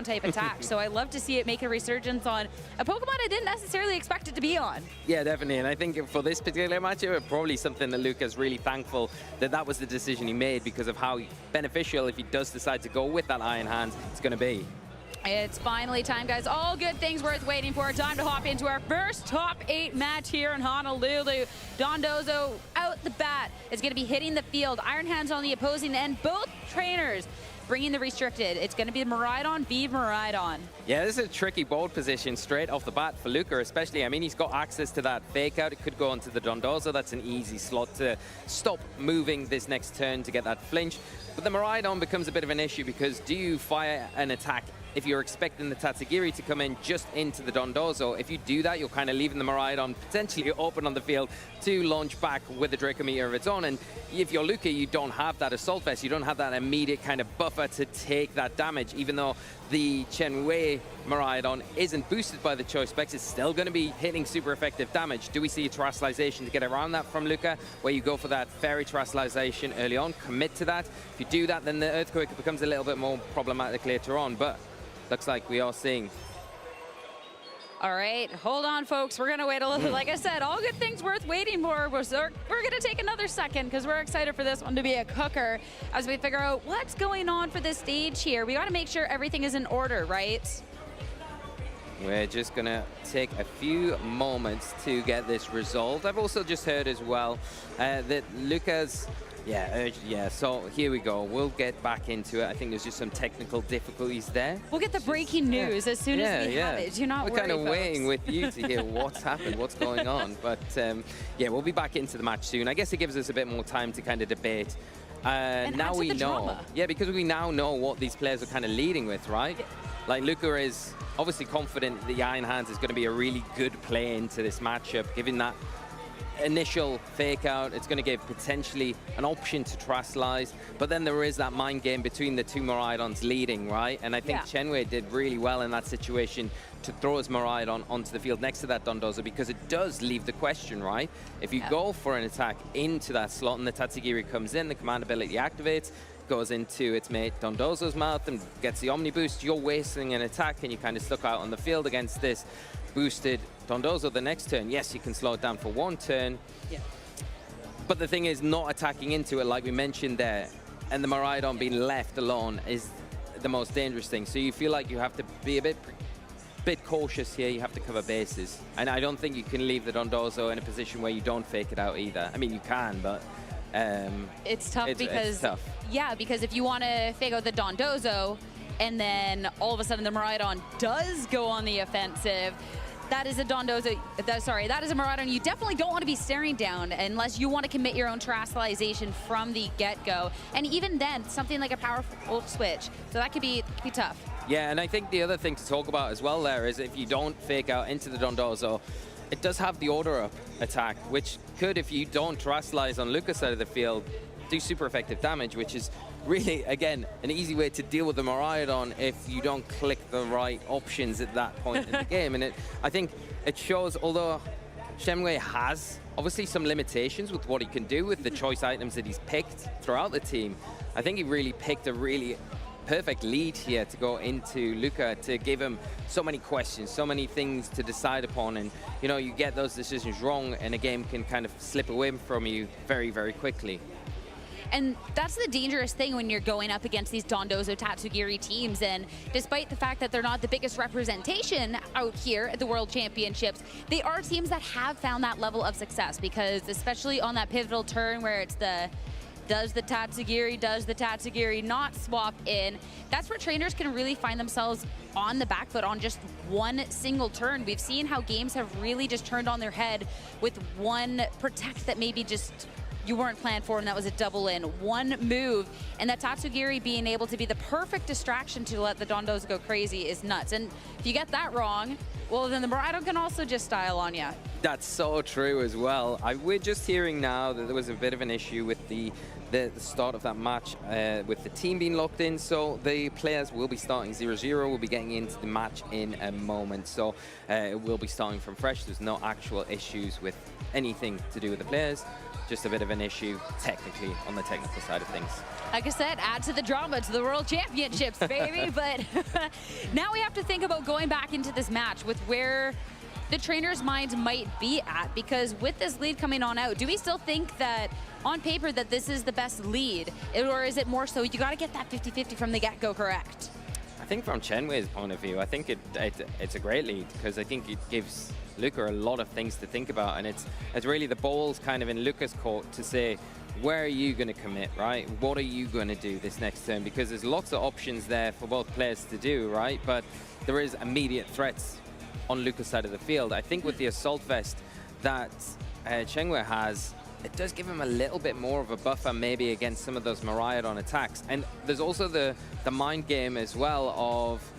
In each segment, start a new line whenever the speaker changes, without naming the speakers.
ground type attack. So I love to see it make a resurgence on a Pokemon I didn't necessarily expect it to be on.
Yeah, definitely. And I think for this particular matchup, probably something that Luca's really thankful that that was the decision he made because of how beneficial, if he does decide to go with that Iron Hands, it's going to be.
It's finally time, guys. All good things worth waiting for. Time to hop into our first top 8 match here in Honolulu. Dondozo out the bat is going to be hitting the field. Iron Hands on the opposing end. Both trainers bringing the restricted. It's going to be Miraidon v Miraidon. Yeah,
this is a tricky board position straight off the bat for Luca, especially. I mean, he's got access to that fake out. It could go onto the Dondozo. That's an easy slot to stop moving this next turn to get that flinch. But the Miraidon becomes a bit of an issue because do you fire an attack if you're expecting the Tatsugiri to come in just into the Dondozo? If you do that, you're kind of leaving the Miraidon potentially open on the field to launch back with a Draco Meteor of its own. And if you're Luca, you don't have that Assault Vest. You don't have that immediate kind of buffer to take that damage, even though the Chenyue Miraidon isn't boosted by the Choice Specs. It's still going to be hitting super effective damage. Do we see a Terrestrialization to get around that from Luca, where you go for that Fairy Terrestrialization early on, commit to that? If you do that, then the Earthquake becomes a little bit more problematic later on, but looks like we are seeing.
All right, hold on, folks. We're going to wait a little bit. Like I said, all good things worth waiting for. We're going to take another second because we're excited for this one to be a cooker as we figure out what's going on for this stage here. We got to make sure everything is in order, right?
We're just going to take a few moments to get this resolved. I've also just heard as well that Luca's so here we go. We'll get back into it. I think there's just some technical difficulties there.
We'll get the breaking news as soon as we have it. Do not worry,
We're kind of
folks.
waiting with you to hear what's happened, what's going on. But yeah, we'll be back into the match soon. I guess it gives us a bit more time to kind of debate.
And
now we know.
Drama.
Yeah, because we now know what these players are kind of leading with, right? Yeah. Like Luca is obviously confident the Iron Hands is going to be a really good play into this matchup, given that initial fake out. It's going to give potentially an option to Terrestrialize, but then there is that mind game between the two Miraidons leading, right? And I think Chenyue did really well in that situation to throw his Miraidon onto the field next to that Dondozo, because it does leave the question, right? If you go for an attack into that slot and the Tatsugiri comes in, the command ability activates, goes into its mate Dondozo's mouth and gets the Omni Boost, you're wasting an attack and you're kind of stuck out on the field against this boosted Dondozo the next turn. Yes, you can slow it down for one turn. Yeah. But the thing is, not attacking into it like we mentioned there, and the Miraidon being left alone is the most dangerous thing. So you feel like you have to be a bit cautious here. You have to cover bases. And I don't think you can leave the Dondozo in a position where you don't fake it out either. I mean, you can, but
it's tough because
it's tough.
Yeah, because if you want to fake out the Dondozo and then all of a sudden the Miraidon does go on the offensive, that is a Dondozo, that is a Miraidon you definitely don't want to be staring down unless you want to commit your own Terrestrialization from the get-go. And even then, something like a powerful switch. So that could be tough.
Yeah, and I think the other thing to talk about as well there is if you don't fake out into the Dondozo, it does have the order up attack, which could, if you don't Terrestrialize on Luca's side of the field, do super effective damage, which is really, again, an easy way to deal with the Miraidon if you don't click the right options at that point in the game. And I think it shows, although Chenyue has obviously some limitations with what he can do with the choice items that he's picked throughout the team, I think he really picked a really perfect lead here to go into Luca, to give him so many questions, so many things to decide upon. And, you know, you get those decisions wrong and a game can kind of slip away from you very, very quickly.
And that's the dangerous thing when you're going up against these Dondozo Tatsugiri teams. And despite the fact that they're not the biggest representation out here at the World Championships, they are teams that have found that level of success, because especially on that pivotal turn where it's the does the Tatsugiri not swap in, that's where trainers can really find themselves on the back foot on just one single turn. We've seen how games have really just turned on their head with one protect that maybe just you weren't planned for, and that was a double in. One move, and that Tatsugiri being able to be the perfect distraction to let the Dondozo go crazy is nuts. And if you get that wrong, well, then the Miraidon can also just style on you.
That's so true as well. We're just hearing now that there was a bit of an issue with the the start of that match with the team being locked in. So the players will be starting 0-0. We'll be getting into the match in a moment. So it will be starting from fresh. There's no actual issues with anything to do with the players. Just a bit of an issue technically on the technical side of things.
Like I said, add to the drama, to the World Championships, baby. But now we have to think about going back into this match with where the trainers' minds might be at, because with this lead coming on out, do we still think that on paper that this is the best lead, or is it more so you got to get that 50-50 from the get-go correct?
I think from Chenyue's point of view, I think it's a great lead, because I think it gives Luca a lot of things to think about, and it's really the ball's kind of in Luca's court to say, where are you going to commit, right? What are you going to do this next turn? Because there's lots of options there for both players to do, right? But there is immediate threats on Luca's side of the field. I think with the assault vest that Chenyue has, it does give him a little bit more of a buffer maybe against some of those Miraidon attacks. And there's also the mind game as well of,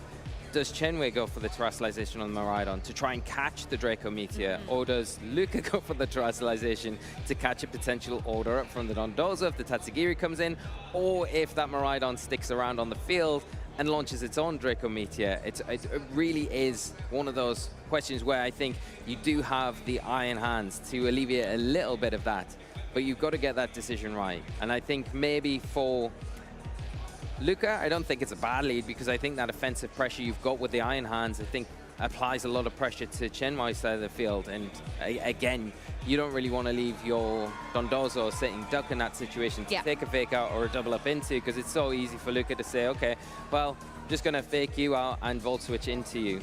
does Chenyue go for the terrestrialization on the Miraidon to try and catch the Draco Meteor? Or does Luca go for the terrestrialization to catch a potential order up from the Dondozo if the Tatsugiri comes in? Or if that Miraidon sticks around on the field and launches its own Draco Meteor? It really is one of those questions where I think you do have the iron hands to alleviate a little bit of that, but you've got to get that decision right. And I think maybe for Luca, I don't think it's a bad lead, because I think that offensive pressure you've got with the iron hands, I think applies a lot of pressure to Chenyue's side of the field. And again, you don't really want to leave your Dondozo sitting duck in that situation to take a fake out or a double up into, because it's so easy for Luca to say, okay, well, I'm just going to fake you out and volt switch into you.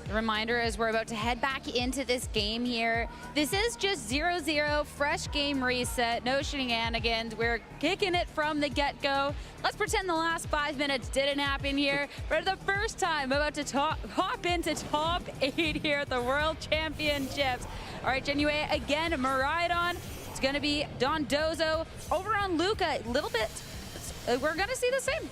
The reminder is we're about to head back into this game here. This is just 0-0, fresh game reset, no shenanigans. We're kicking it from the get-go. Let's pretend the last 5 minutes didn't happen here. For the first time, about to hop into top 8 here at the World Championships. All right, Chenyue, again, Miraidon. It's going to be Dondozo. Over on Luca, a little bit, we're going to see the same.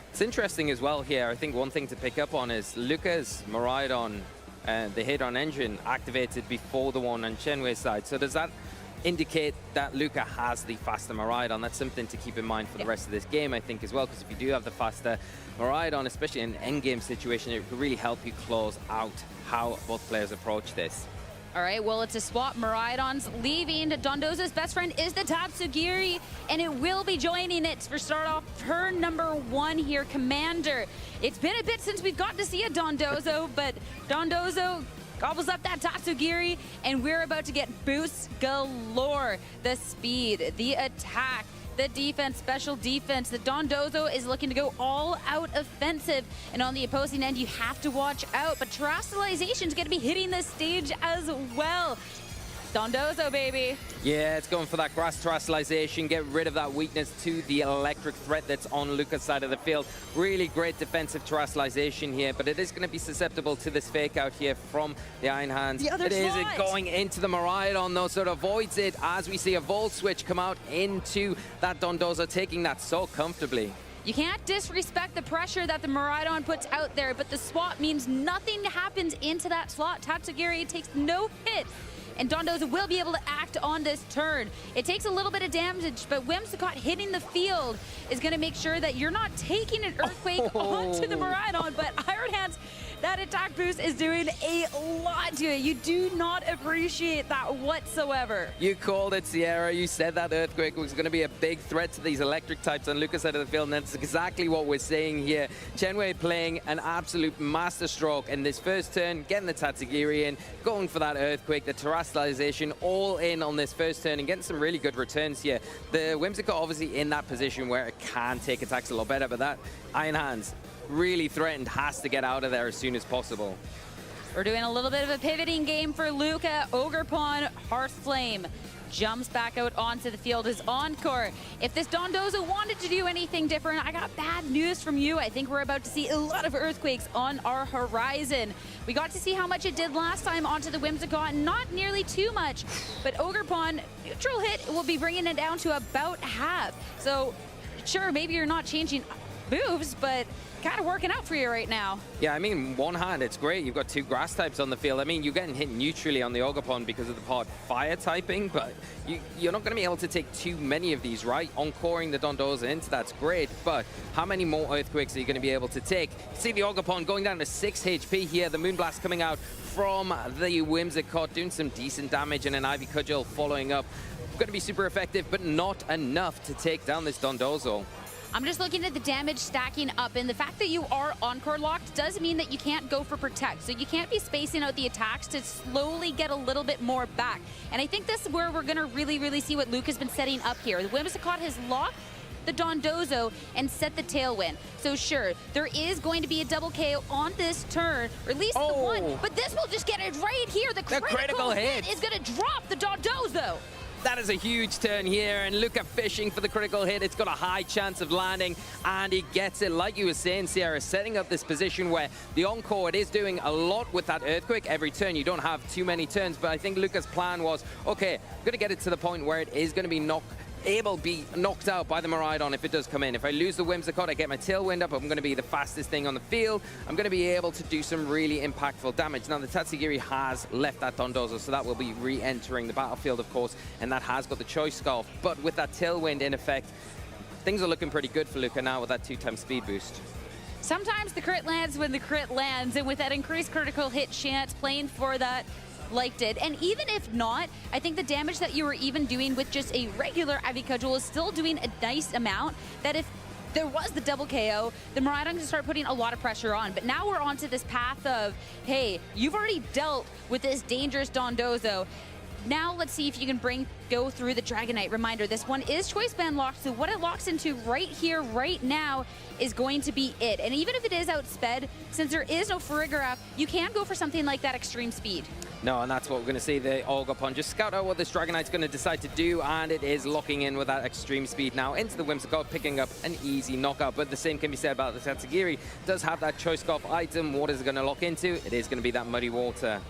It's interesting as well here. I think one thing to pick up on is Luca's Miraidon, the Hadron engine, activated before the one on Chenyue's side. So does that indicate that Luca has the faster Miraidon? That's something to keep in mind for the rest of this game, I think, as well, because if you do have the faster Miraidon, especially in an endgame situation, it could really help you close out how both players approach this.
All right, well, it's a swap. Miraidon's leaving. Dondozo's best friend is the Tatsugiri, and it will be joining it for start off turn number 1 here, Commander. It's been a bit since we've gotten to see a Dondozo, but Dondozo gobbles up that Tatsugiri, and we're about to get boosts galore. The speed, the attack, the defense, special defense. The Dondozo is looking to go all out offensive, and on the opposing end, you have to watch out. But terrestrialization is going to be hitting the stage as well. Dondozo, baby.
Yeah, it's going for that grass terrestrialization, get rid of that weakness to the electric threat that's on Luca's side of the field. Really great defensive terrestrialization here, but it is going to be susceptible to this fake out here from the Iron Hands.
It is
going into the Miraidon, though, so it avoids it as we see a Volt Switch come out into that Dondozo, taking that so comfortably.
You can't disrespect the pressure that the Miraidon puts out there, but the swap means nothing happens into that slot. Tatsugiri takes no hit, and Dondozo will be able to act on this turn. It takes a little bit of damage, but Whimsicott hitting the field is going to make sure that you're not taking an Earthquake onto the Miraidon, but Iron Hands, that attack boost is doing a lot to it. You do not appreciate that whatsoever.
You called it, Sierra. You said that Earthquake was going to be a big threat to these electric types on Luca's side of the field, and that's exactly what we're seeing here. Chenyue playing an absolute masterstroke in this first turn, getting the Tatsugiri in, going for that Earthquake, the terrestrialization, all in on this first turn, and getting some really good returns here. The Whimsicott obviously in that position where it can take attacks a lot better, but that Iron Hands really threatened, has to get out of there as soon as possible.
We're doing a little bit of a pivoting game for Luca. Ogre Pawn, Hearth Flame jumps back out onto the field as Encore. If this Dondozo wanted to do anything different, I got bad news from you. I think we're about to see a lot of Earthquakes on our horizon. We got to see how much it did last time onto the Whimsicott, not nearly too much, but Ogre Pawn, neutral hit, will be bringing it down to about half. So sure, maybe you're not changing moves, but kind of working out for you right now.
Yeah, I mean, one hand, it's great. You've got two grass types on the field. I mean, you're getting hit neutrally on the Ogopon because of the part fire typing, but you're not going to be able to take too many of these, right? Encoring the Dondozo into that's great, but how many more Earthquakes are you going to be able to take? See the Ogopon going down to 6 HP here. The Moonblast coming out from the Whimsicott, doing some decent damage, and an Ivy Cudgel following up. Going to be super effective, but not enough to take down this Dondozo.
I'm just looking at the damage stacking up, and the fact that you are Encore locked does mean that you can't go for Protect. So you can't be spacing out the attacks to slowly get a little bit more back. And I think this is where we're going to really see what Luca's been setting up here. The Whimsicott has locked the Dondozo and set the Tailwind. So sure, there is going to be a double KO on this turn, or at least the one, but this will just get it right here. The critical hit is going to drop the Dondozo.
That is a huge turn here, and Luca fishing for the critical hit. It's got a high chance of landing, and he gets it. Like you were saying, Sierra, setting up this position where the Encore, it is doing a lot with that Earthquake every turn. You don't have too many turns, but I think Luca's plan was, okay, I'm going to get it to the point where it is going to be able to be knocked out by the Miraidon if it does come in. If I lose the Whimsicott, I get my Tailwind up, I'm going to be the fastest thing on the field. I'm going to be able to do some really impactful damage. Now, the Tatsugiri has left that Dondozo, so that will be re-entering the battlefield, of course, and that has got the Choice Scarf. But with that Tailwind in effect, things are looking pretty good for Luca now with that 2-time speed boost.
Sometimes the crit lands when the crit lands, and with that increased critical hit chance, playing for that liked it. And even if not, I think the damage that you were even doing with just a regular Ivy Cudgel is still doing a nice amount, that if there was the double KO, the Miraidon can start putting a lot of pressure on. But now we're onto this path of, hey, you've already dealt with this dangerous Dondozo. Now let's see if you can go through the Dragonite. Reminder, this one is choice band locked, so what it locks into right here, right now, is going to be it. And even if it is outsped, since there is no Farigiraf, you can go for something like that extreme speed.
No, and that's what we're going to see. The Ogopon just scout out what this Dragonite's going to decide to do, and it is locking in with that extreme speed now into the Whimsicott, picking up an easy knockout. But the same can be said about the Tatsugiri. Does have that Choice Scarf item. What is it going to lock into? It is going to be that Muddy Water.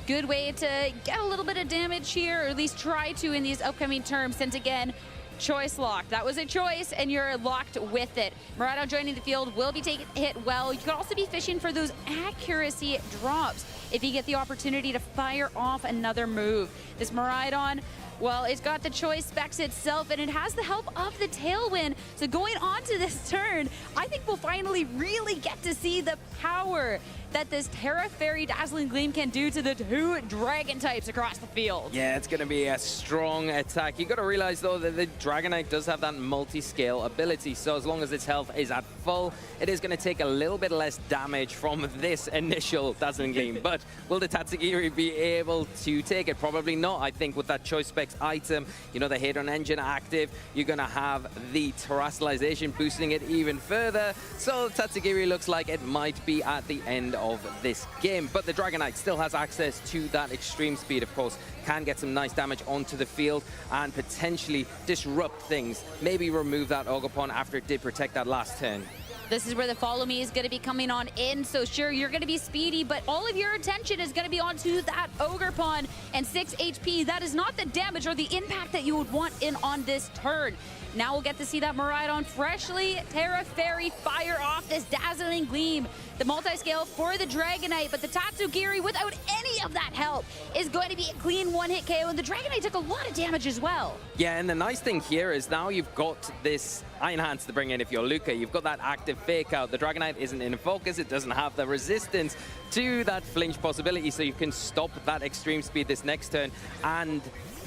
Good way to get a little bit of damage here, or at least try to in these upcoming terms, since again, choice locked. That was a choice, and you're locked with it. Miraidon joining the field will be taking hit well. You could also be fishing for those accuracy drops if you get the opportunity to fire off another move. This Miraidon, well, it's got the choice specs itself, and it has the help of the Tailwind. So going on to this turn, I think we'll finally really get to see the power that this Terra Fairy Dazzling Gleam can do to the two Dragon types across the field.
Yeah, it's going to be a strong attack. You got to realize, though, that the Dragonite does have that multi-scale ability. So as long as its health is at full, it is going to take a little bit less damage from this initial Dazzling Gleam. But will the Tatsugiri be able to take it? Probably not. I think with that Choice Specs item, you know, the Hadron Engine active, you're going to have the Terrestrialization boosting it even further. So Tatsugiri looks like it might be at the end of this game, but the Dragonite still has access to that extreme speed, of course, can get some nice damage onto the field and potentially disrupt things, maybe remove that Ogopon after it did protect that last turn.
This is where the follow me is going to be coming on in, so sure, you're going to be speedy, but all of your attention is going to be onto that Ogopon and 6 HP. That is not the damage or the impact that you would want in on this turn. Now we'll get to see that Miraidon freshly Terra Fairy fire off this Dazzling Gleam. The multi-scale for the Dragonite, but the Tatsugiri, without any of that help, is going to be a clean one-hit KO, and the Dragonite took a lot of damage as well.
Yeah, and the nice thing here is now you've got this Iron Hands to bring in if you're Luca. You've got that active fake out. The Dragonite isn't in focus. It doesn't have the resistance to that flinch possibility, so you can stop that extreme speed this next turn. And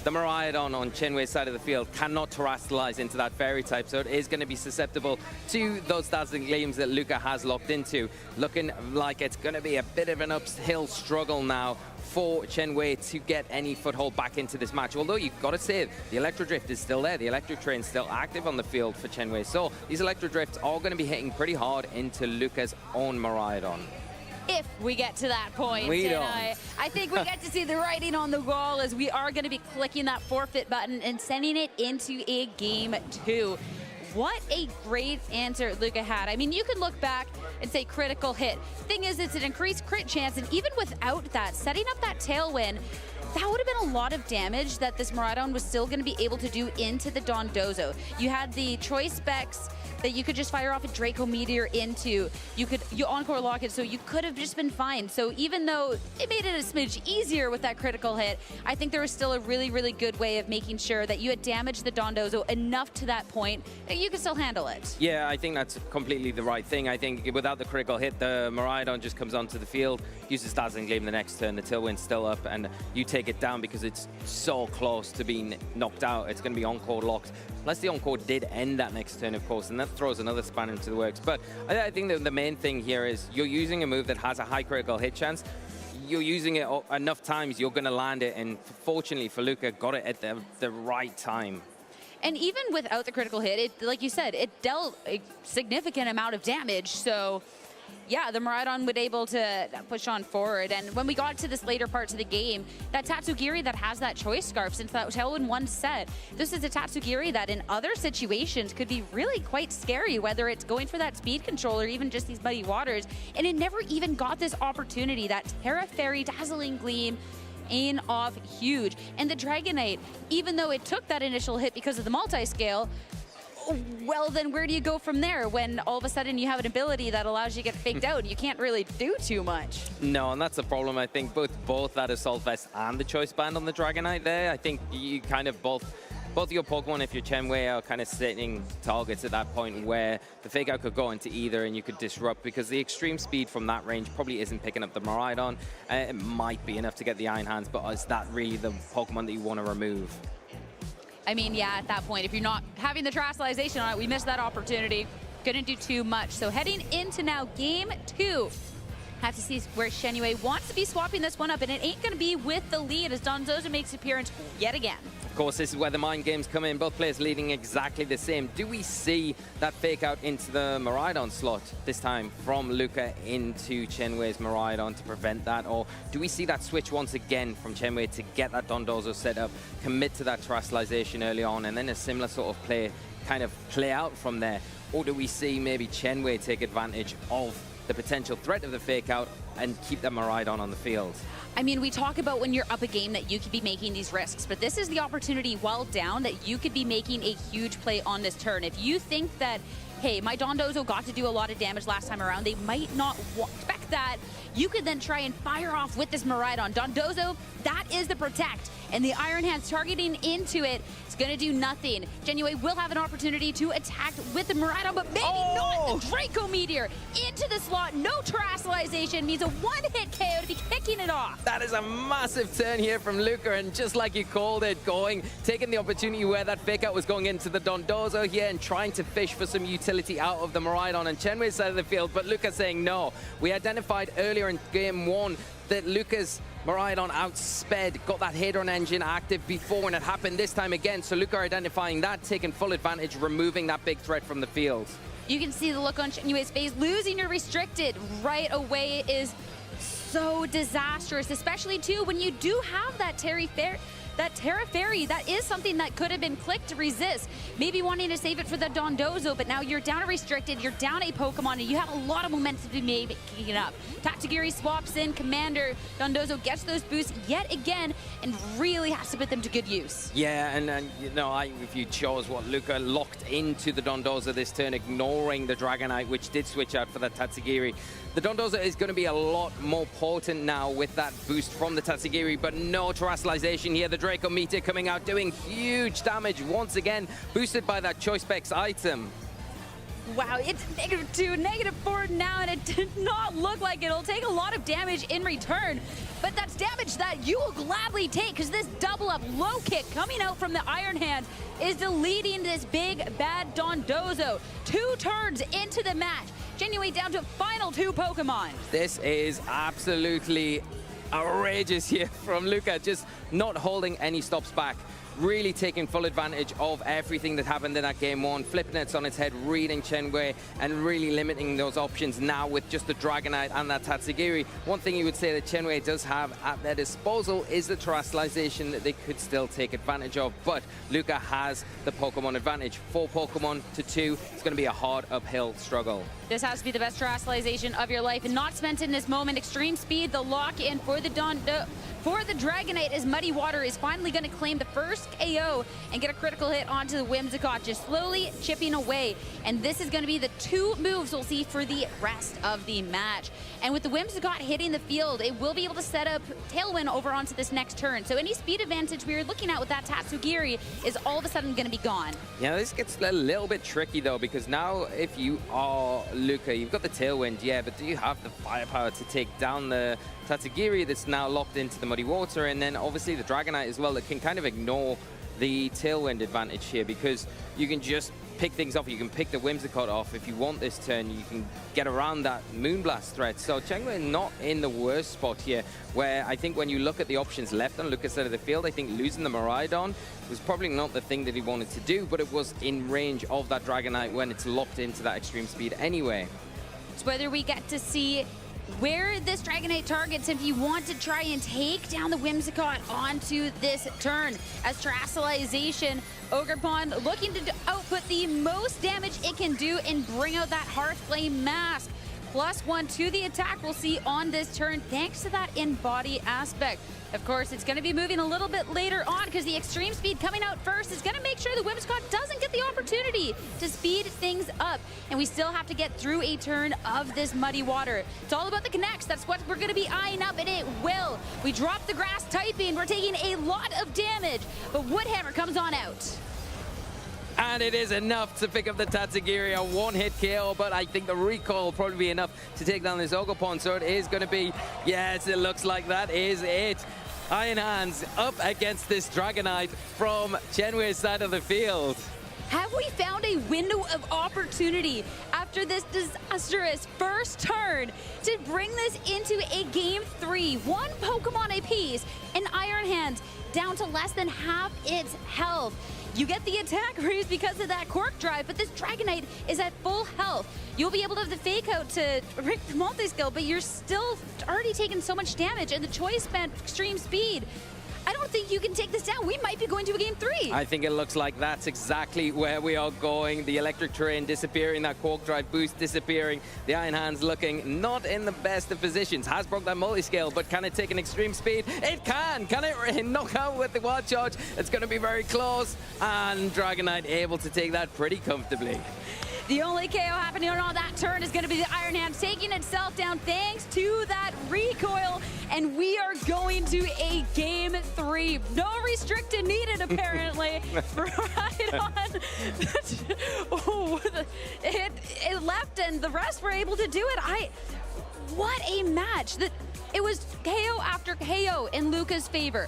the Miraidon on Chenyue's side of the field cannot terrestrialize into that fairy type, so it is going to be susceptible to those Dazzling Gleams that Luca has locked into. Looking like it's going to be a bit of an uphill struggle now for Chenyue to get any foothold back into this match. Although you've got to say, the Electro Drift is still there. The Electric Train is still active on the field for Chenyue. So these Electro Drifts are going to be hitting pretty hard into Luca's own Miraidon.
If we get to that point.
We don't.
I think we get to see the writing on the wall as we are going to be clicking that forfeit button and sending it into a game 2. What a great answer Luca had. I mean, you can look back and say critical hit. Thing is, it's an increased crit chance, and even without that, setting up that Tailwind, that would have been a lot of damage that this Miraidon was still going to be able to do into the Dondozo. You had the choice specs that you could just fire off a Draco Meteor into. You encore lock it, so you could have just been fine. So even though it made it a smidge easier with that critical hit, I think there was still a really, really good way of making sure that you had damaged the Dondozo enough to that point that you could still handle it.
Yeah, I think that's completely the right thing. I think without the critical hit, the Miraidon just comes onto the field, uses Dazzling Gleam the next turn, the Tailwind's still up, and you take it down because it's so close to being knocked out. It's going to be encore locked. Unless the encore did end that next turn, of course, and that throws another spanner into the works. But I think that the main thing here is you're using a move that has a high critical hit chance. You're using it enough times, you're going to land it, and fortunately for Luca, got it at the right time.
And even without the critical hit, it, like you said, it dealt a significant amount of damage. So yeah, the Miraidon would able to push on forward. And when we got to this later parts of the game, that Tatsugiri that has that Choice Scarf, since that Tailwind 1 set, this is a Tatsugiri that in other situations could be really quite scary, whether it's going for that speed control or even just these muddy waters. And it never even got this opportunity. That Terra Fairy, Dazzling Gleam, in off huge. And the Dragonite, even though it took that initial hit because of the multi-scale, well, then where do you go from there when all of a sudden you have an ability that allows you to get faked out and you can't really do too much?
No, and that's the problem. I think both that Assault Vest and the Choice Band on the Dragonite there, I think you kind of both your Pokemon, if you're Chenyue, are kind of setting targets at that point where the fake out could go into either and you could disrupt, because the extreme speed from that range probably isn't picking up the Miraidon. It might be enough to get the Iron Hands, but is that really the Pokemon that you want to remove?
I mean, yeah, at that point, if you're not having the Terastallization on it, we missed that opportunity. Couldn't do too much. So heading into now game 2. Have to see where Chenyue wants to be swapping this one up, and it ain't going to be with the lead as Dondozo makes appearance yet again.
Of course, this is where the mind games come in. Both players leading exactly the same. Do we see that fake out into the Miraidon slot this time from Luca into Chenyue's Miraidon to prevent that? Or do we see that switch once again from Chenyue to get that Dondozo set up, commit to that Terastallization early on, and then a similar sort of play kind of play out from there? Or do we see maybe Chenyue take advantage of the potential threat of the fake out and keep that Miraidon on the field?
I mean, we talk about when you're up a game that you could be making these risks, but this is the opportunity while down that you could be making a huge play on this turn. If you think that, hey, my Dondozo got to do a lot of damage last time around, they might not expect that, you could then try and fire off with this Miraidon. Dondozo, that is the protect, and the Iron Hands targeting into it, it's gonna do nothing. Chenyue will have an opportunity to attack with the Miraidon, but maybe not. The Draco Meteor into the slot. No Terastallization means a one-hit KO to be kicking it off.
That is a massive turn here from Luca, and just like you called it, taking the opportunity where that fake out was going into the Dondozo here and trying to fish for some utility out of the Miraidon and Chenyue's side of the field, but Luca saying no. We identified earlier in game 1 that Luca's Miraidon outsped, got that Hadron engine active before when it happened this time again. So Luca identifying that, taking full advantage, removing that big threat from the field.
You can see the look on Chenyue's face. Losing your restricted right away is so disastrous, especially too when you do have that Terra Fairy. That is something that could have been clicked to resist. Maybe wanting to save it for the Dondozo, but now you're down a restricted, you're down a Pokemon, and you have a lot of momentum to be making it up. Tatsugiri swaps in, Commander, Dondozo gets those boosts yet again, and really has to put them to good use.
Yeah, and you know, if you chose what Luca locked into the Dondozo this turn, ignoring the Dragonite, which did switch out for that Tatsugiri. The Dondozo is going to be a lot more potent now with that boost from the Tatsugiri, but no Terastallization here. The Draco Meteor coming out, doing huge damage once again, boosted by that Choice Specs item.
Wow, it's -2, -4 now, and it did not look like it'll take a lot of damage in return. But that's damage that you will gladly take, because this double-up low kick coming out from the Iron Hands is deleting this big, bad Dondozo. 2 turns into the match. Chenyue down to final 2 Pokemon.
This is absolutely outrageous here from Luca, just not holding any stops back. Really taking full advantage of everything that happened in that game 1, flipping it on its head, reading Chenyue, and really limiting those options now with just the Dragonite and that Tatsugiri. One thing you would say that Chenyue does have at their disposal is the Terastallization that they could still take advantage of, but Luca has the Pokemon advantage. 4 Pokemon to 2, it's going to be a hard uphill struggle.
This has to be the best Terastallization of your life, and not spent in this moment. Extreme speed, the lock-in for the for the Dragonite as Muddy Water is finally going to claim the first KO and get a critical hit onto the Whimsicott, just slowly chipping away. And this is going to be the 2 moves we'll see for the rest of the match. And with the Whimsicott hitting the field, it will be able to set up Tailwind over onto this next turn. So any speed advantage we were looking at with that Tatsugiri is all of a sudden going to be gone.
Yeah, this gets a little bit tricky though, because now if you are Luca, you've got the Tailwind, yeah, but do you have the firepower to take down the Tatsugiri that's now locked into the Muddy Water, and then obviously the Dragonite as well that can kind of ignore the Tailwind advantage here, because you can just pick things off. You can pick the Whimsicott off if you want this turn. You can get around that Moonblast threat. So Chenyue not in the worst spot here, where I think when you look at the options left on Luca's side of the field, I think losing the Miraidon was probably not the thing that he wanted to do, but it was in range of that Dragonite when it's locked into that extreme speed anyway.
It's whether we get to see where this Dragonite targets if you want to try and take down the Whimsicott onto this turn. As Terastallization, Ogerpon looking to output the most damage it can do and bring out that Hearthflame Mask. +1 to the attack we'll see on this turn thanks to that in-body aspect. Of course, it's going to be moving a little bit later on because the extreme speed coming out first is going to make sure the Whimsicott doesn't get the opportunity to speed things up. And we still have to get through a turn of this Muddy Water. It's all about the connects. That's what we're going to be eyeing up, and it will. We drop the grass typing. We're taking a lot of damage, but Woodhammer comes on out.
And it is enough to pick up the Tatsugiri, a 1-hit KO, but I think the recoil will probably be enough to take down this Ogerpon. So it is going to be, yes, it looks like that is it. Iron Hands up against this Dragonite from Chenyue's side of the field.
Have we found a window of opportunity after this disastrous first turn to bring this into a Game 3? 1 Pokemon apiece and Iron Hands down to less than half its health. You get the attack raise because of that Cork Drive, but this Dragonite is at full health. You'll be able to have the fake out to break the multi-skill, but you're still already taking so much damage, and the choice spent extreme speed. I don't think you can take this down. We might be going to a Game 3.
I think it looks like that's exactly where we are going. The electric terrain disappearing, that Cork Drive boost disappearing. The Iron Hands looking not in the best of positions. Has broke that multi-scale, but can it take an extreme speed? It can! Can it knock out with the Wild Charge? It's going to be very close. And Dragonite able to take that pretty comfortably.
The only KO happening on that turn is going to be the Iron Hand taking itself down thanks to that recoil. And we are going to a Game 3. No restricted needed, apparently. Right on. Oh, it left and the rest were able to do it. What a match. It was KO after KO in Luca's favor.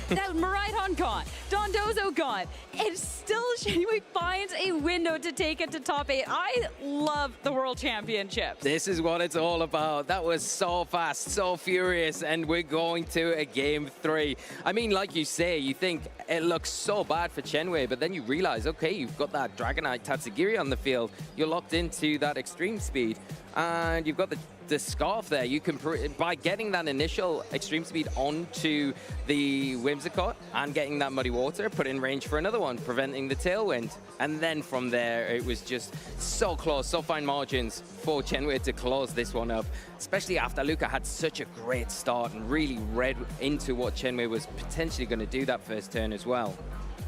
That Miraidon gone, Dondozo gone, and still Chenyue finds a window to take it to top 8. I love the World Championships.
This is what it's all about. That was so fast, so furious, and we're going to a Game 3. I mean, like you say, you think it looks so bad for Chenyue, but then you realize, okay, you've got that Dragonite Tatsugiri on the field. You're locked into that extreme speed, and you've got the Scarf there. You can, by getting that initial extreme speed onto the Whimsicott and getting that Muddy Water, put in range for another one, preventing the Tailwind. And then from there, it was just so close, so fine margins for Chenyue to close this one up, especially after Luca had such a great start and really read into what Chenyue was potentially going to do that first turn as well.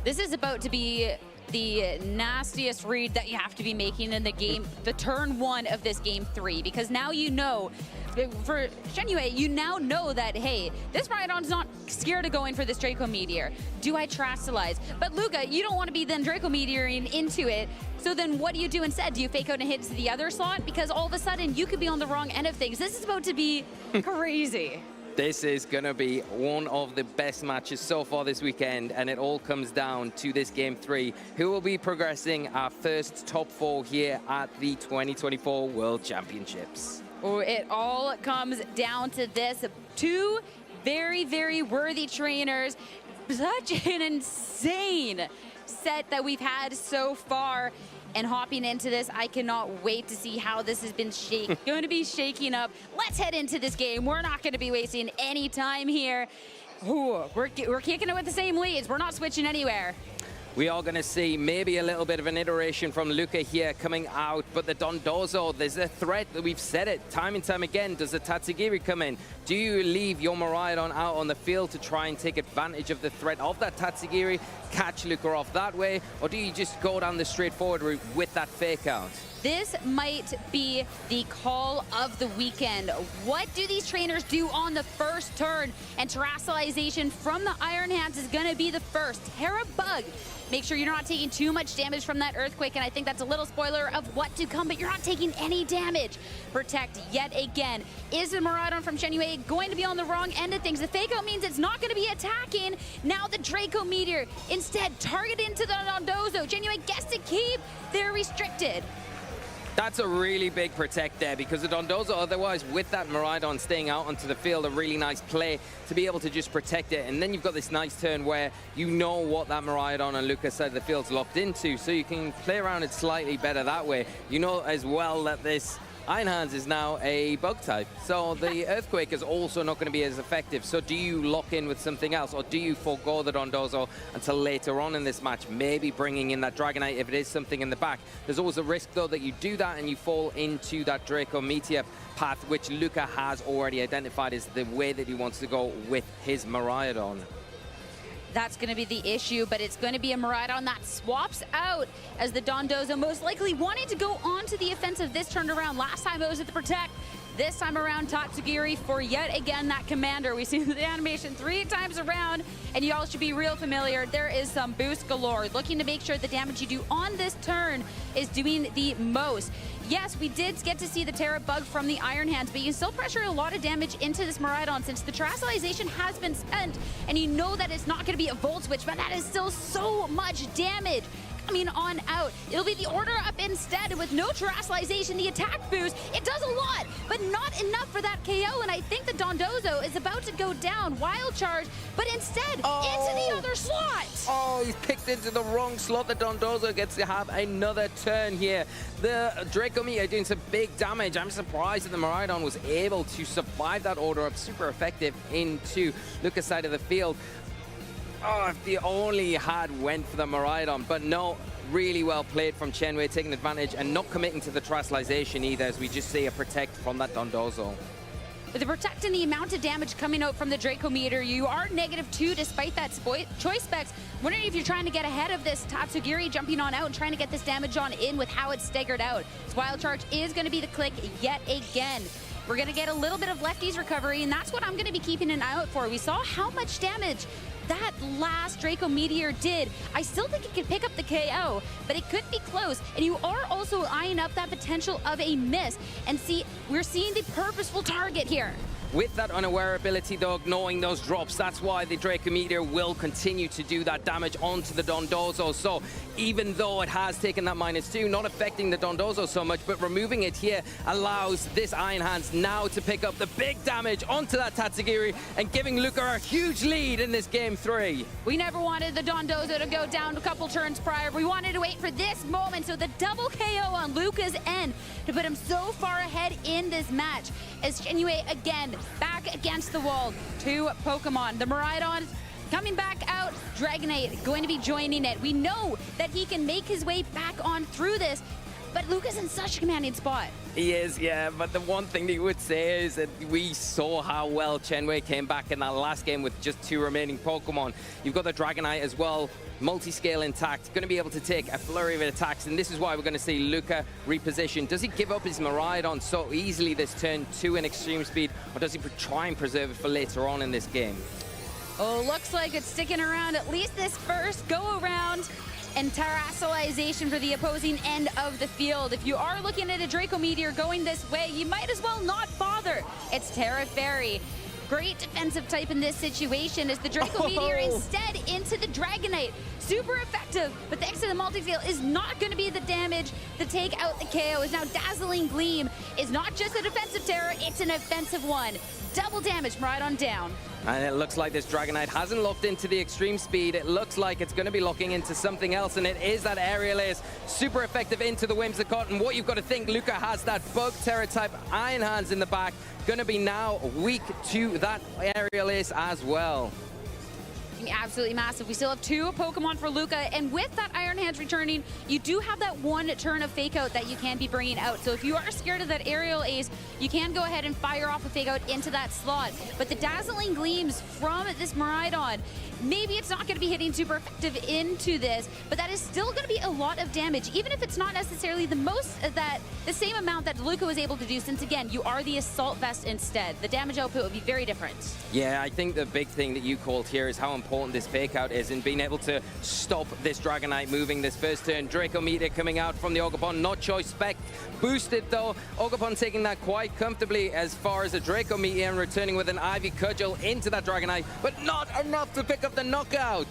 This is about to be the nastiest read that you have to be making in the game, the turn 1 of this Game 3, because now you know, for Chenyue, you now know that, hey, this Miraidon's not scared of going for this Draco Meteor. Do I Terastallize? But Luca, you don't want to be then Draco Meteoring into it, so then what do you do instead? Do you fake out and hit to the other slot? Because all of a sudden, you could be on the wrong end of things. This is about to be crazy.
This is going to be one of the best matches so far this weekend, and it all comes down to this Game 3, who will be progressing our first top 4 here at the 2024 World Championships.
Oh, it all comes down to this. 2 very, very worthy trainers. Such an insane set that we've had so far. And hopping into this, I cannot wait to see how this has been going to be shaking up. Let's head into this game. We're not going to be wasting any time here. Ooh, we're kicking it with the same leads. We're not switching anywhere.
We are going to see maybe a little bit of an iteration from Luca here coming out, but the Dondozo, there's a threat that we've said it time and time again. Does the Tatsugiri come in? Do you leave your Miraidon out on the field to try and take advantage of the threat of that Tatsugiri, catch Luca off that way, or do you just go down the straightforward route with that fake out?
This might be the call of the weekend. What do these trainers do on the first turn? And terrestrialization from the Iron Hands is going to be the first. Terra Bug. Make sure you're not taking too much damage from that Earthquake, and I think that's a little spoiler of what to come, but you're not taking any damage. Protect yet again. Is the Miraidon from Chenyue going to be on the wrong end of things? The fake out means it's not going to be attacking. Now the Draco Meteor instead target into the Dondozo. Chenyue gets to keep. They're restricted.
That's a really big protect there, because the Dondozo, otherwise, with that Miraidon staying out onto the field, a really nice play to be able to just protect it. And then you've got this nice turn where you know what that Miraidon and Luca side of the field's locked into, so you can play around it slightly better that way. You know as well that this Iron Hands is now a bug type, so the Earthquake is also not going to be as effective. So do you lock in with something else, or do you forego the Dondozo until later on in this match, maybe bringing in that Dragonite if it is something in the back? There's always a risk, though, that you do that and you fall into that Draco Meteor path, which Luca has already identified as the way that he wants to go with his Miraidon.
That's going to be the issue, but it's going to be a Miraidon that swaps out as the Dondozo most likely wanting to go on to the offensive this turned around. Last time it was at the Protect. This time around, Tatsugiri for yet again that Commander. We see the animation 3 times around, and you all should be real familiar. There is some boost galore. Looking to make sure the damage you do on this turn is doing the most. Yes, we did get to see the Terra Bug from the Iron Hands, but you can still pressure a lot of damage into this Miraidon since the terrestrialization has been spent, and you know that it's not going to be a Volt Switch, but that is still so much damage coming on out. It'll be the Order Up instead, and with no terrestrialization, the attack boost, it does a lot, but not enough for that KO, and I think the Dondozo is about to go down. Wild Charge, but instead, into the other slot.
Oh, he's picked into the wrong slot. The Dondozo gets to have another turn here. The Draco Meteor doing some big damage. I'm surprised that the Miraidon was able to survive that Order Up. Super effective into Luca's side of the field. Oh, if they only had went for the Miraidon, but no, really well played from Chenyue, taking advantage and not committing to the terrestrialization either, as we just see a protect from that Dondozo.
With the Protect and the amount of damage coming out from the Draco Meteor, you are -2 despite that choice specs. Wondering if you're trying to get ahead of this Tatsugiri jumping on out and trying to get this damage on in with how it's staggered out. This Wild Charge is going to be the click yet again. We're going to get a little bit of lefties recovery, and that's what I'm going to be keeping an eye out for. We saw how much damage that last Draco Meteor did. I still think it could pick up the KO, but it could be close. And you are also eyeing up that potential of a miss. And see, we're seeing the purposeful target here.
With that unaware ability, though, ignoring those drops, that's why the Draco Meteor will continue to do that damage onto the Dondozo. So even though it has taken that -2, not affecting the Dondozo so much, but removing it here allows this Iron Hands now to pick up the big damage onto that Tatsugiri and giving Luca a huge lead in this game 3.
We never wanted the Dondozo to go down a couple turns prior. We wanted to wait for this moment, so the double KO on Luca's end to put him so far ahead in this match. As Chenyue again back against the wall. 2 Pokemon. The Miraidon coming back out. Dragonite going to be joining it. We know that he can make his way back on through this, but Luca's in such a commanding spot.
He is, yeah, but the one thing that you would say is that we saw how well Chenyue came back in that last game with just 2 remaining Pokemon. You've got the Dragonite as well, multi-scale intact, going to be able to take a flurry of attacks, and this is why we're going to see Luca reposition. Does he give up his Miraidon so easily this turn to an extreme speed, or does he try and preserve it for later on in this game?
Oh, looks like it's sticking around at least this first go-around. And terrestrialization for the opposing end of the field. If you are looking at a Draco Meteor going this way, you might as well not bother. It's Terra Fairy. Great defensive type in this situation as the Draco Meteor instead into the Dragonite. Super effective, but thanks to the multi-scale is not going to be the damage to take out the KO. Is now Dazzling Gleam is not just a defensive Terra, it's an offensive one. Double damage right on down.
And it looks like this Dragonite hasn't locked into the extreme speed. It looks like it's going to be locking into something else, and it is that Aerial Ace. Super effective into the Whimsicott, and what you've got to think, Luca has that Bug Terror type Iron Hands in the back. Going to be now weak to that Aerial Ace as well.
Absolutely massive. We still have 2 Pokemon for Luca, and with that Iron Hands returning, you do have that 1 turn of Fake Out that you can be bringing out. So if you are scared of that aerial ace, you can go ahead and fire off a Fake Out into that slot. But the Dazzling Gleams from this Miraidon, maybe it's not going to be hitting super effective into this, but that is still going to be a lot of damage, even if it's not necessarily the same amount that Luca was able to do, since again, you are the Assault Vest instead. The damage output would be very different.
Yeah, I think the big thing that you called here is how important this Fake Out is in being able to stop this Dragonite moving this first turn. Draco Meteor coming out from the Ogerpon, not Choice Spec. Boosted though, Ogerpon taking that quite comfortably as far as a Draco Meteor and returning with an Ivy Cudgel into that Dragonite, but not enough to pick up the knockout.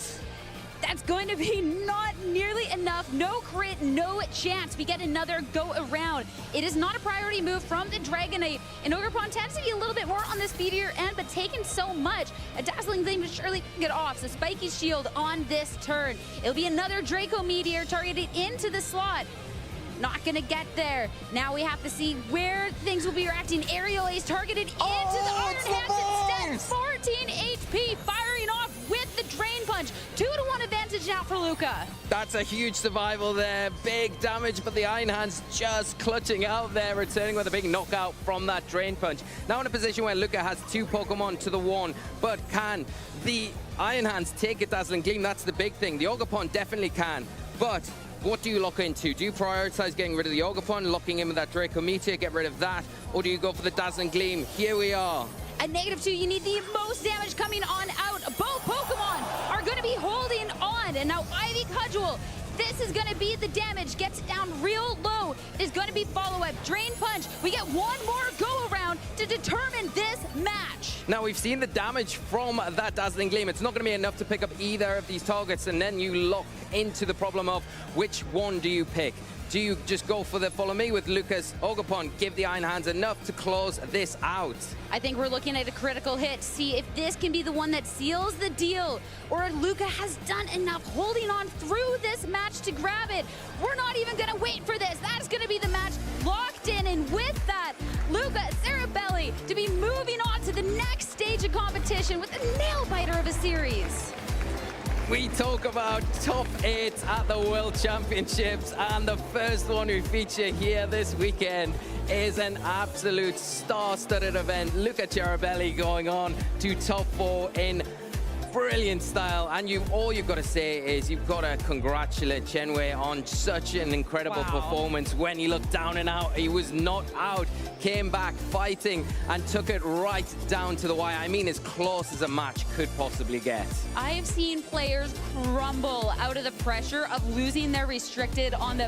That's going to be not nearly enough. No crit, no chance. We get another go around. It is not a priority move from the Dragonite, and Ogerpon tends to be a little bit more on the speedier end, but taking so much, a Dazzling Gleam to surely get off. So Spiky Shield on this turn. It'll be another Draco Meteor targeted into the slot. Not gonna get there. Now we have to see where things will be reacting. Aerial Ace targeted into the Iron Hands instead. 14 HP firing off with the Drain Punch. 2-to-1 advantage now for Luca.
That's a huge survival there. Big damage, but the Iron Hands just clutching out there, returning with a big knockout from that Drain Punch. Now in a position where Luca has 2 Pokemon to the 1, but can the Iron Hands take a Dazzling Gleam? That's the big thing. The Ogerpon definitely can, but what do you lock into? Do you prioritize getting rid of the Ogerpon, locking in with that Draco Meteor, get rid of that, or do you go for the Dazzling Gleam? Here we are.
At -2, you need the most damage coming on out. Both Pokemon are going to be holding on, and now Ivy Cudgel. This is going to be the damage. Gets it down real low. It is going to be follow-up. Drain Punch. We get one more go-around to determine this match.
Now, we've seen the damage from that Dazzling Gleam. It's not going to be enough to pick up either of these targets, and then you lock into the problem of which one do you pick? Do you just go for the follow me with Luca's Ogerpon, give the Iron Hands enough to close this out?
I think we're looking at a critical hit to see if this can be the one that seals the deal, or if Luca has done enough holding on through this match to grab it. We're not even going to wait for this. That's going to be the match locked in, and with that, Luca Ceribelli to be moving on to the next stage of competition with a nail-biter of a series.
We talk about top 8 at the World Championships, and the first one we feature here this weekend is an absolute star-studded event. Luca Ceribelli going on to top 4 in brilliant style, and all you've got to say is you've got to congratulate Chenyue on such an incredible performance. When he looked down and out, he was not out, came back fighting and took it right down to the wire. I mean, as close as a match could possibly get.
I have seen players crumble out of the pressure of losing their restricted on the